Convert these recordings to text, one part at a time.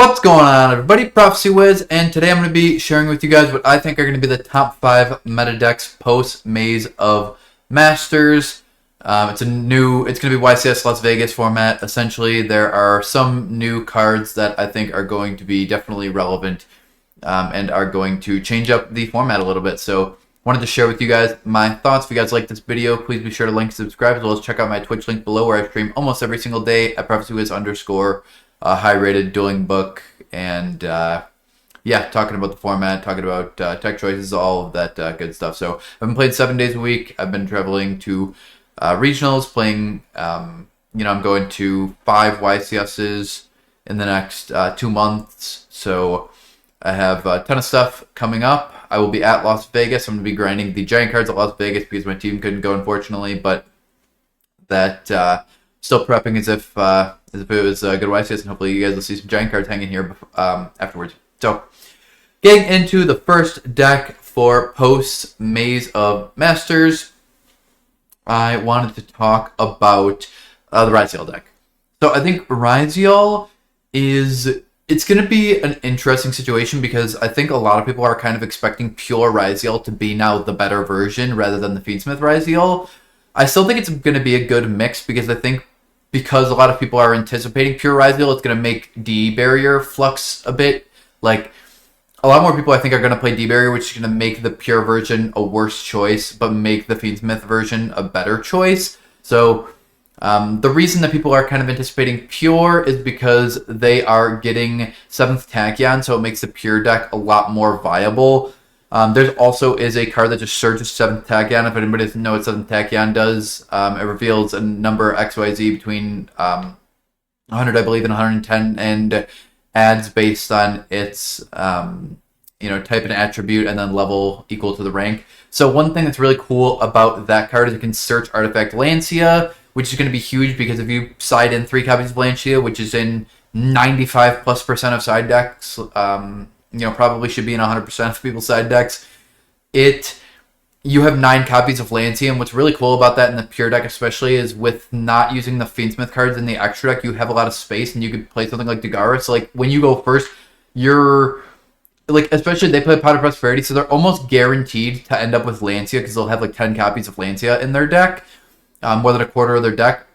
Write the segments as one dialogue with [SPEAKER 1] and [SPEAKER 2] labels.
[SPEAKER 1] What's going on, everybody? Prophecy Wiz, and today I'm going to be sharing with you guys what I think are going to be the top 5 meta decks post Maze of Masters. It's going to be YCS Las Vegas format. Essentially, there are some new cards that I think are going to be definitely relevant and are going to change up the format a little bit. So, wanted to share with you guys my thoughts. If you guys like this video, please be sure to like and subscribe, as well as check out my Twitch link below, where I stream almost every single day at ProphecyWiz_. High-rated dueling book, and yeah, talking about the format, talking about tech choices, all of that good stuff. So I've been playing 7 days a week. I've been traveling to regionals, playing, I'm going to 5 YCSs in the next 2 months. So I have a ton of stuff coming up. I will be at Las Vegas. I'm going to be grinding the giant cards at Las Vegas because my team couldn't go, unfortunately, but that still prepping as if it was a good YCS, and hopefully you guys will see some giant cards hanging here afterwards. So, getting into the first deck for post Maze of Masters, I wanted to talk about the Ryzeal deck. So I think Ryzeal it's going to be an interesting situation, because I think a lot of people are kind of expecting pure Ryzeal to be now the better version rather than the Fiendsmith Bystial. I still think it's going to be a good mix, because I think because a lot of people are anticipating pure Ryzeal, it's going to make D-Barrier flux a bit. Like, a lot more people, I think, are going to play D-Barrier, which is going to make the pure version a worse choice, but make the Fiendsmith version a better choice. So, the reason that people are kind of anticipating pure is because they are getting 7th Tachyon, so it makes the pure deck a lot more viable. There's also is a card that just surges 7th Tachyon. If anybody doesn't know what 7th Tachyon does, it reveals a number XYZ between 100, I believe, and 110, and adds based on its type and attribute, and then level equal to the rank. So one thing that's really cool about that card is you can search Artifact Lancia, which is going to be huge, because if you side in 3 copies of Lancia, which is in 95+% of side decks, probably should be in 100% of people's side decks. You have 9 copies of Lancia, and what's really cool about that in the pure deck especially is with not using the Fiendsmith cards in the extra deck, you have a lot of space, and you could play something like Dagara. So, like, when you go first, you're, like, especially they play Pot of Prosperity, so they're almost guaranteed to end up with Lancia, because they'll have, like, 10 copies of Lancia in their deck, more than a quarter of their deck.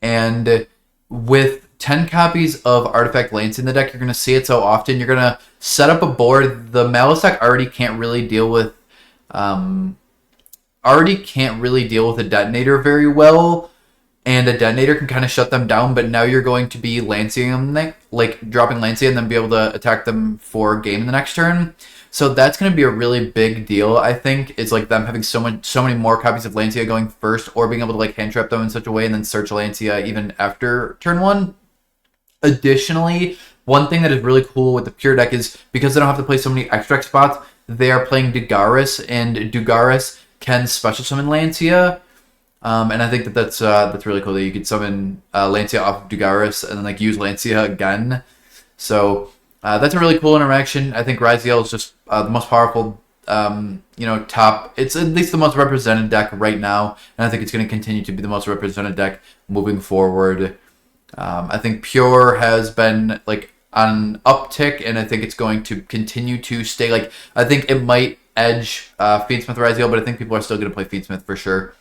[SPEAKER 1] And with 10 copies of Artifact Lancia in the deck, you're going to see it so often. You're going to set up a board. The Maliss deck already can't really deal with a detonator very well, and a detonator can kind of shut them down. But now you're going to be Lanciaing them, like dropping Lancia, and then be able to attack them for game in the next turn. So that's going to be a really big deal, I think. It's like them having so many more copies of Lancia going first, or being able to like hand trap them in such a way and then search Lancia even after turn 1. Additionally, one thing that is really cool with the pure deck is because they don't have to play so many extract spots, they are playing Dugaris, and Dugaris can special summon Lancia. And I think that's really cool that you could summon Lancia off of Dugaris and then like use Lancia again. So that's a really cool interaction. I think Ryzeal is just the most powerful, top. It's at least the most represented deck right now, and I think it's going to continue to be the most represented deck moving forward. I think pure has been like on an uptick, and I think it's going to continue to stay. Like, I think it might edge Fiendsmith Ryzeal, but I think people are still going to play Fiendsmith for sure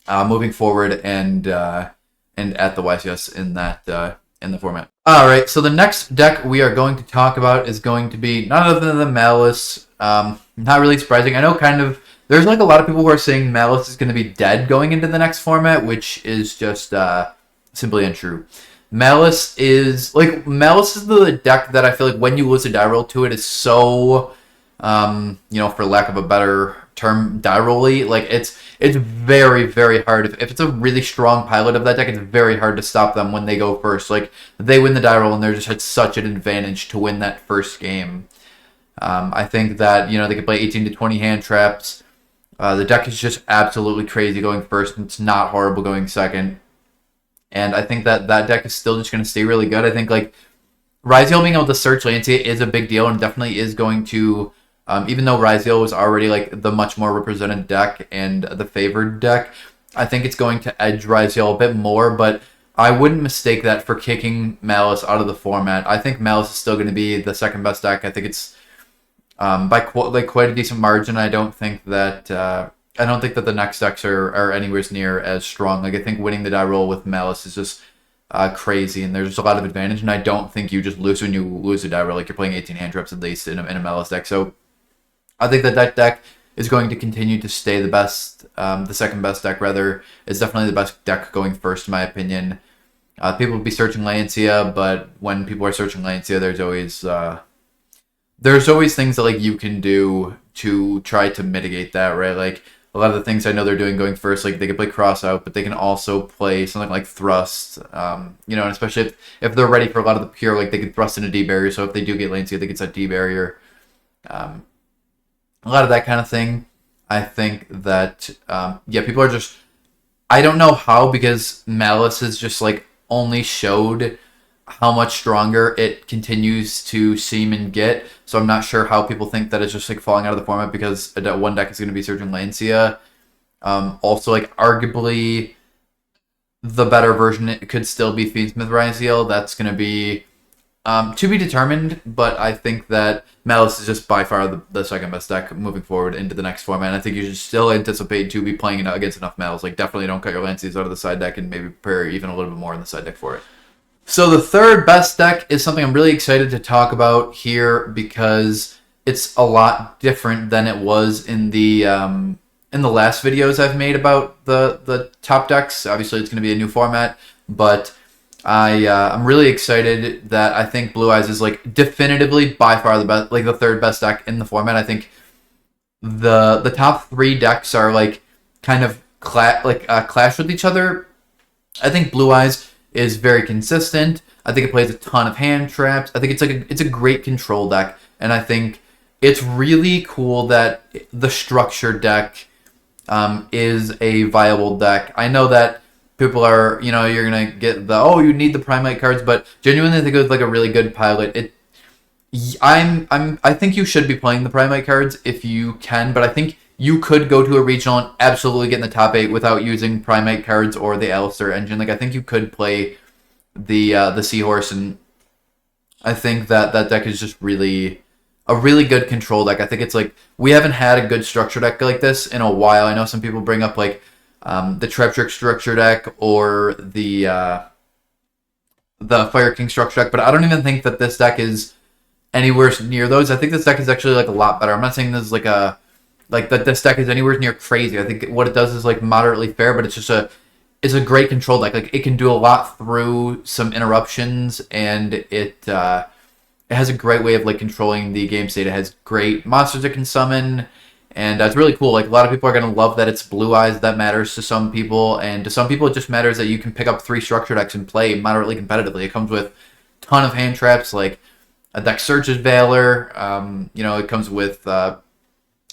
[SPEAKER 1] moving forward, and at the YCS in the format. All right, so the next deck we are going to talk about is going to be none other than the Maliss. Not really surprising. I know there's like a lot of people who are saying Maliss is going to be dead going into the next format, which is just simply untrue. Maliss is the deck that I feel like when you lose a die roll to it is so, for lack of a better term, die rolly. Like, it's very, very hard. If it's a really strong pilot of that deck, it's very hard to stop them when they go first. Like, they win the die roll, and they're just at such an advantage to win that first game. I think that, they could play 18 to 20 hand traps. The deck is just absolutely crazy going first, and it's not horrible going second. And I think that deck is still just going to stay really good. I think, like, Ryzeal being able to search Lancia is a big deal, and definitely is going to, even though Ryzeal was already, like, the much more represented deck and the favored deck, I think it's going to edge Ryzeal a bit more. But I wouldn't mistake that for kicking Maliss out of the format. I think Maliss is still going to be the second best deck. I think it's by quite a decent margin. I don't think that the next decks are anywhere near as strong. Like I think winning the die roll with Maliss is just crazy, and there's just a lot of advantage. And I don't think you just lose when you lose a die roll. Like you're playing 18 hand traps at least in a Maliss deck. So I think that deck is going to continue to stay the best, the second best deck rather. It's definitely the best deck going first in my opinion. People will be searching Lancia, but when people are searching Lancia, there's always things that like you can do to try to mitigate that, right? Like a lot of the things I know they're doing going first, like they can play cross out, but they can also play something like thrust, and especially if they're ready for a lot of the pure, like they can thrust in a D barrier. So if they do get Lancia, they can set D barrier. A lot of that kind of thing. I think that people are just, I don't know how, because Maliss is just like only showed how much stronger it continues to seem and get. So I'm not sure how people think that it's just like falling out of the format because one deck is going to be searching Lancia. Also, like arguably the better version, it could still be Fiendsmith Bystial. That's going to be to be determined, but I think that Maliss is just by far the second best deck moving forward into the next format. And I think you should still anticipate to be playing against enough Maliss. Like definitely don't cut your Lancias out of the side deck and maybe prepare even a little bit more in the side deck for it. So the third best deck is something I'm really excited to talk about here because it's a lot different than it was in the last videos I've made about the top decks. Obviously, it's going to be a new format, but I'm really excited that I think Blue Eyes is like definitively by far the best, like the third best deck in the format. I think the top three decks are like kind of clash with each other. I think Blue Eyes is very consistent. I think it plays a ton of hand traps. I think it's a great control deck, and I think it's really cool that the structure deck is a viable deck. I know that people are, you're gonna get you need the Primate cards, but genuinely I think it was like a really good pilot. I think you should be playing the Primate cards if you can, but I think you could go to a regional and absolutely get in the top 8 without using Primate cards or the Alistair engine. Like I think you could play the Seahorse, and I think that deck is just really a really good control deck. I think it's like we haven't had a good structure deck like this in a while. I know some people bring up like the Trap Trick structure deck or the Fire King structure deck, but I don't even think that this deck is anywhere near those. I think this deck is actually like a lot better. I'm not saying this is that this deck is anywhere near crazy. I think what it does is like moderately fair, but it's a great control deck. Like it can do a lot through some interruptions, and it has a great way of like controlling the game state. It has great monsters it can summon, and that's really cool. Like a lot of people are gonna love that it's Blue Eyes. That matters to some people, and to some people it just matters that you can pick up 3 structure decks and play moderately competitively. It comes with a ton of hand traps, like a deck Searches Valor. It comes with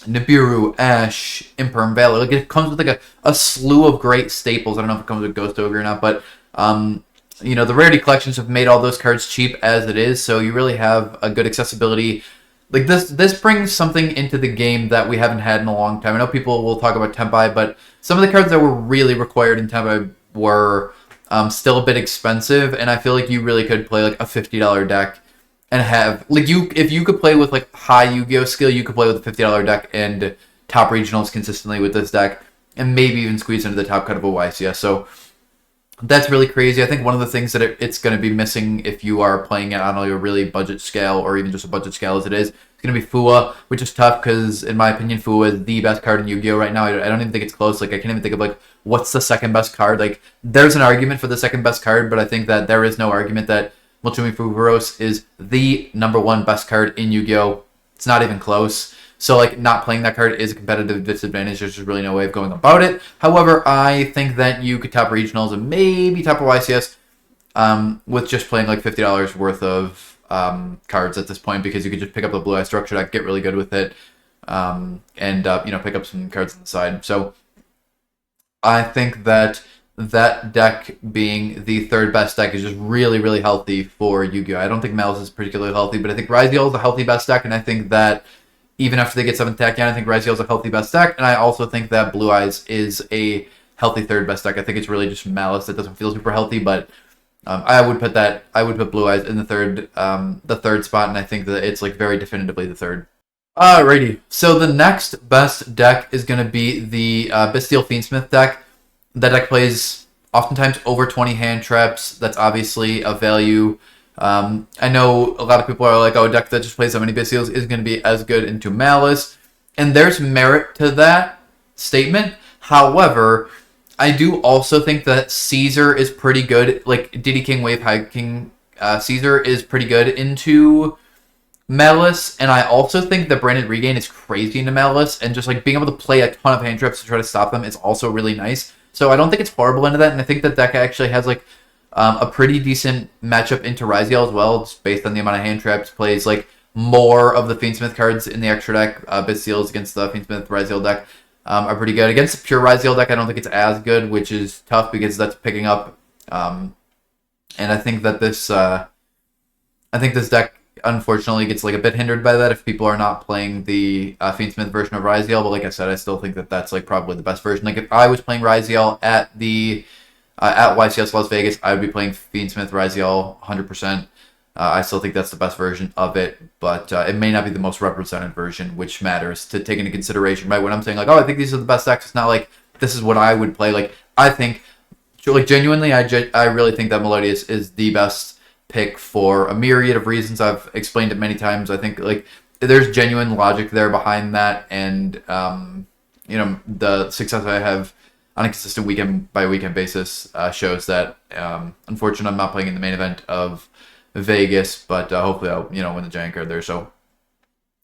[SPEAKER 1] Nibiru, Ash, Imperm Valor. Like it comes with like a slew of great staples. I don't know if it comes with Ghost Ogre or not, but the rarity collections have made all those cards cheap as it is, so you really have a good accessibility. Like this brings something into the game that we haven't had in a long time. I know people will talk about Tempai, but some of the cards that were really required in Tempai were still a bit expensive, and I feel like you really could play like a $50 deck and have like if you could play with like high Yu-Gi-Oh skill, you could play with a $50 deck and top regionals consistently with this deck, and maybe even squeeze into the top cut of a YCS. So that's really crazy. I think one of the things that it's going to be missing if you are playing it on a really budget scale or even just a budget scale as it is, it's going to be Fua, which is tough because in my opinion Fua is the best card in Yu-Gi-Oh right now. I don't even think it's close. Like I can't even think of like what's the second best card. Like there's an argument for the second best card, but I think that there is no argument that Multumi Fuvaros is the #1 best card in Yu-Gi-Oh. It's not even close. So, like, not playing that card is a competitive disadvantage. There's just really no way of going about it. However, I think that you could top regionals and maybe top a YCS with just playing, like, $50 worth of cards at this point, because you could just pick up the Blue Eye structure deck, get really good with it, and pick up some cards on the side. So, I think that deck being the third best deck is just really, really healthy for Yu-Gi-Oh! I don't think Maliss is particularly healthy, but I think Ryzeal is a healthy best deck, and I think that even after they get 7th Tachyon, I think Ryzeal is a healthy best deck, and I also think that Blue Eyes is a healthy third best deck. I think it's really just Maliss that doesn't feel super healthy, but I would put Blue Eyes in the third spot, and I think that it's like very definitively the third. Alrighty, so the next best deck is going to be the Bystial Fiendsmith deck. That deck plays oftentimes over 20 hand traps. That's obviously a value. I know a lot of people are like, oh, a deck that just plays so many Bystials is going to be as good into Maliss. And there's merit to that statement. However, I do also think that Caesar is pretty good. Like, DD King, Wave High King, Caesar is pretty good into Maliss. And I also think that Branded Regain is crazy into Maliss. And just, like, being able to play a ton of hand traps to try to stop them is also really nice. So I don't think it's horrible into that. And I think that deck actually has, like, a pretty decent matchup into Ryzeal as well, just based on the amount of hand traps. Plays like more of the Fiendsmith cards in the extra deck. Bystials against the Fiendsmith Ryzeal deck are pretty good. Against the pure Ryzeal deck, I don't think it's as good, which is tough because that's picking up. And I think that this deck unfortunately gets like a bit hindered by that if people are not playing the Fiendsmith version of Ryzeal. But like I said, I still think that that's like probably the best version. Like if I was playing Ryzeal at YCS Las Vegas, I would be playing Fiendsmith Ryzeal 100%. I still think that's the best version of it, but it may not be the most represented version, which matters to take into consideration, right? When I'm saying like, oh, I think these are the best decks, it's not like this is what I would play. Like I think, like genuinely, I really think that Melodious is the best pick for a myriad of reasons. I've explained it many times. I think like there's genuine logic there behind that, and you know, the success I have on a consistent weekend by weekend basis shows that. Unfortunately, I'm not playing in the main event of Vegas, but hopefully I'll win the giant card there. So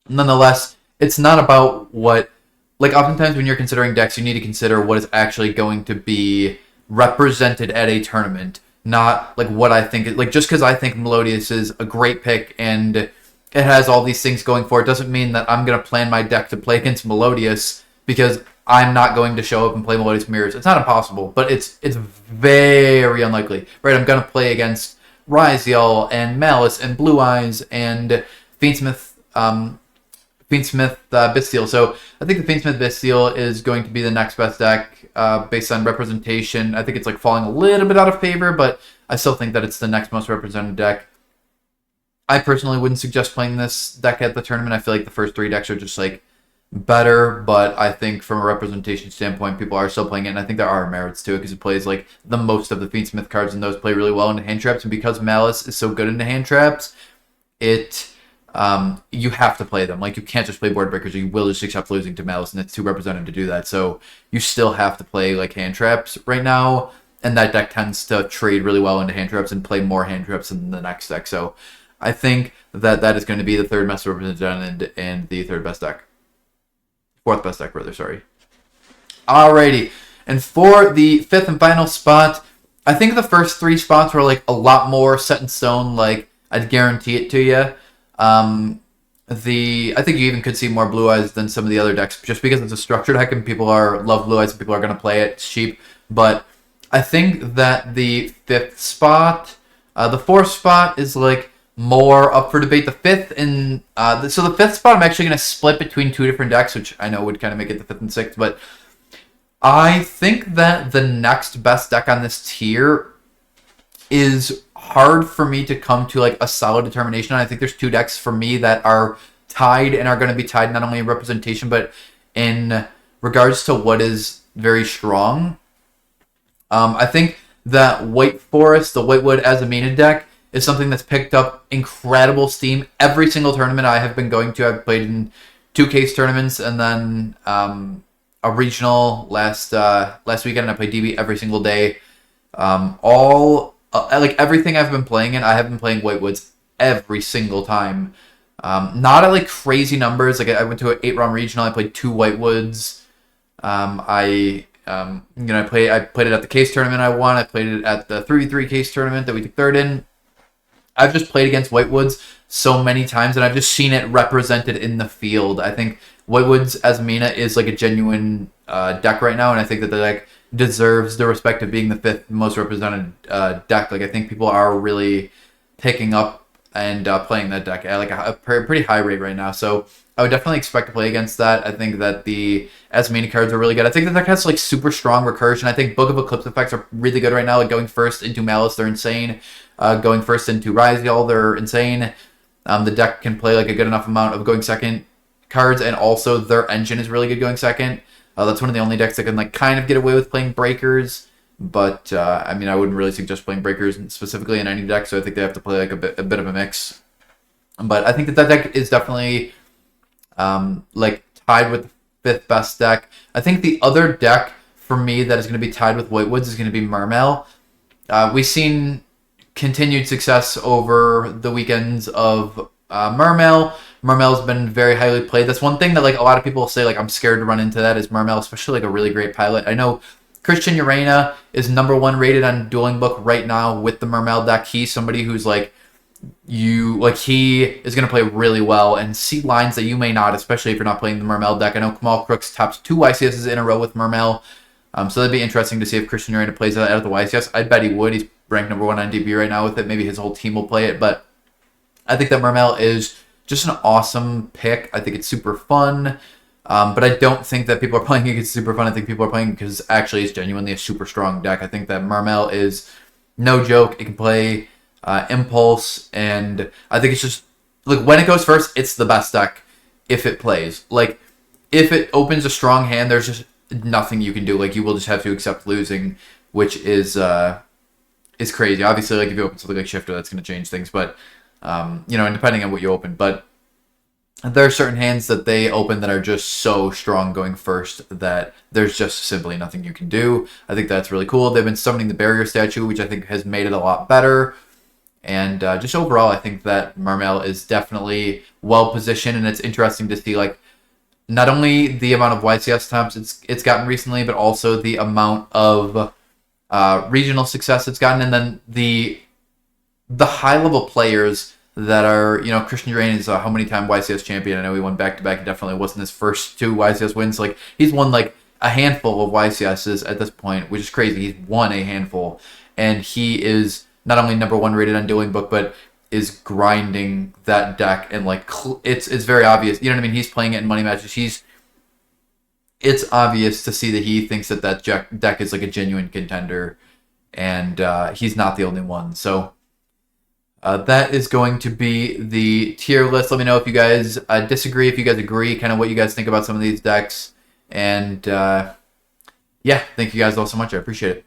[SPEAKER 1] nonetheless, it's not about what, like oftentimes when you're considering decks, you need to consider what is actually going to be represented at a tournament, not like what I think. Like just because I think Melodious is a great pick and it has all these things going for it doesn't mean that I'm going to plan my deck to play against Melodious because I'm not going to show up and play Melodious Mirrors. It's not impossible, but it's very unlikely, right? I'm going to play against Ryzeal and Maliss and Blue Eyes and Fiendsmith Bystial. So I think the Fiendsmith Bystial is going to be the next best deck based on representation. I think it's like falling a little bit out of favor, but I still think that it's the next most represented deck. I personally wouldn't suggest playing this deck at the tournament. I feel like the first three decks are just like better, but I think from a representation standpoint, people are still playing it, and I think there are merits to it because it plays like the most of the Fiendsmith cards, and those play really well into hand traps. And because Maliss is so good into hand traps, you have to play them. Like you can't just play board breakers, or you will just accept losing to Maliss, and it's too representative to do that. So you still have to play like hand traps right now, and that deck tends to trade really well into hand traps and play more hand traps than the next deck. So I think that is going to be the third best represented and the third best deck. Fourth best deck, rather, sorry. Alrighty. And for the fifth and final spot, I think the first three spots were like a lot more set in stone. Like, I'd guarantee it to you. I think you even could see more Blue Eyes than some of the other decks, just because it's a structured deck and people love Blue Eyes and people are going to play it. It's cheap. But I think that the fifth spot, the fourth spot is like more up for debate. The fifth and so the fifth spot I'm actually going to split between two different decks, which I know would kind of make it the fifth and sixth, but I think that the next best deck on this tier is hard for me to come to like a solid determination. I think there's two decks for me that are tied and are going to be tied not only in representation but in regards to what is very strong. I think that White Forest, the Whitewood as a main deck, is something that's picked up incredible steam. Every single tournament I have been going to, I've played in 2 case tournaments and then a regional last weekend, and I played DB every single day. Like everything I've been playing in, I have been playing Whitewoods every single time. Not at like crazy numbers. Like I went to an 8-round regional, I played 2 Whitewoods. I played it at the case tournament I won. I played it at the 3v3 case tournament that we took third in. I've just played against Whitewoods so many times, and I've just seen it represented in the field. I think Whitewoods as Mina is like a genuine deck right now, and I think that the deck deserves the respect of being the 5th most represented deck. Like I think people are really picking up and playing that deck at like a pretty high rate right now. So I would definitely expect to play against that. I think that the Asmini cards are really good. I think the deck has like super strong recursion. I think Book of Eclipse effects are really good right now. Like going first into Maliss, they're insane. Going first into Ryzeal, they're insane. The deck can play like a good enough amount of going second cards, and also their engine is really good going second. That's one of the only decks that can like kind of get away with playing breakers. But I mean, I wouldn't really suggest playing breakers specifically in any deck, so I think they have to play like a bit of a mix. But I think that deck is definitely like tied with the fifth best deck. I think the other deck for me that is going to be tied with Whitewoods is going to be Mermail. We've seen continued success over the weekends of Mermail. Mermail's been very highly played. That's one thing that like a lot of people say like I'm scared to run into that is Mermail, especially like a really great pilot. I know Christian Urena is #1 rated on Dueling Book right now with the Mermail deck. He's somebody who's like he is going to play really well and see lines that you may not, especially if you're not playing the Mermail deck. I know Kamal Crooks tops 2 YCSs in a row with Mermail. So that'd be interesting to see if Christian Urena plays that out of the YCS. I'd bet he would. He's ranked #1 on DB right now with it. Maybe his whole team will play it, but I think that Mermail is just an awesome pick. I think it's super fun. But I don't think that people are playing it because it's super fun. I think people are playing because actually it's genuinely a super strong deck. I think that Mermail is no joke. It can play Impulse, and I think it's just like when it goes first, it's the best deck if it plays. Like if it opens a strong hand, there's just nothing you can do. Like you will just have to accept losing, which is crazy. Obviously, like if you open something like Shifter, that's going to change things. But you know, and depending on what you open, but there are certain hands that they open that are just so strong going first that there's just simply nothing you can do. I think that's really cool. They've been summoning the Barrier statue, which I think has made it a lot better. And just overall, I think that Mermail is definitely well positioned, and it's interesting to see like not only the amount of YCS temps it's gotten recently, but also the amount of regional success it's gotten, and then the high level players that are, you know, Christian Urena is a how many time YCS champion. I know he won back-to-back. It definitely wasn't his first 2 YCS wins. Like, he's won, like, a handful of YCSs at this point, which is crazy. He's won a handful. And he is not only #1 rated on Dueling Book, but is grinding that deck. And, like, it's very obvious. You know what I mean? He's playing it in money matches. It's obvious to see that he thinks that deck is, like, a genuine contender. And he's not the only one. So that is going to be the tier list. Let me know if you guys disagree, if you guys agree, kind of what you guys think about some of these decks. And yeah, thank you guys all so much. I appreciate it.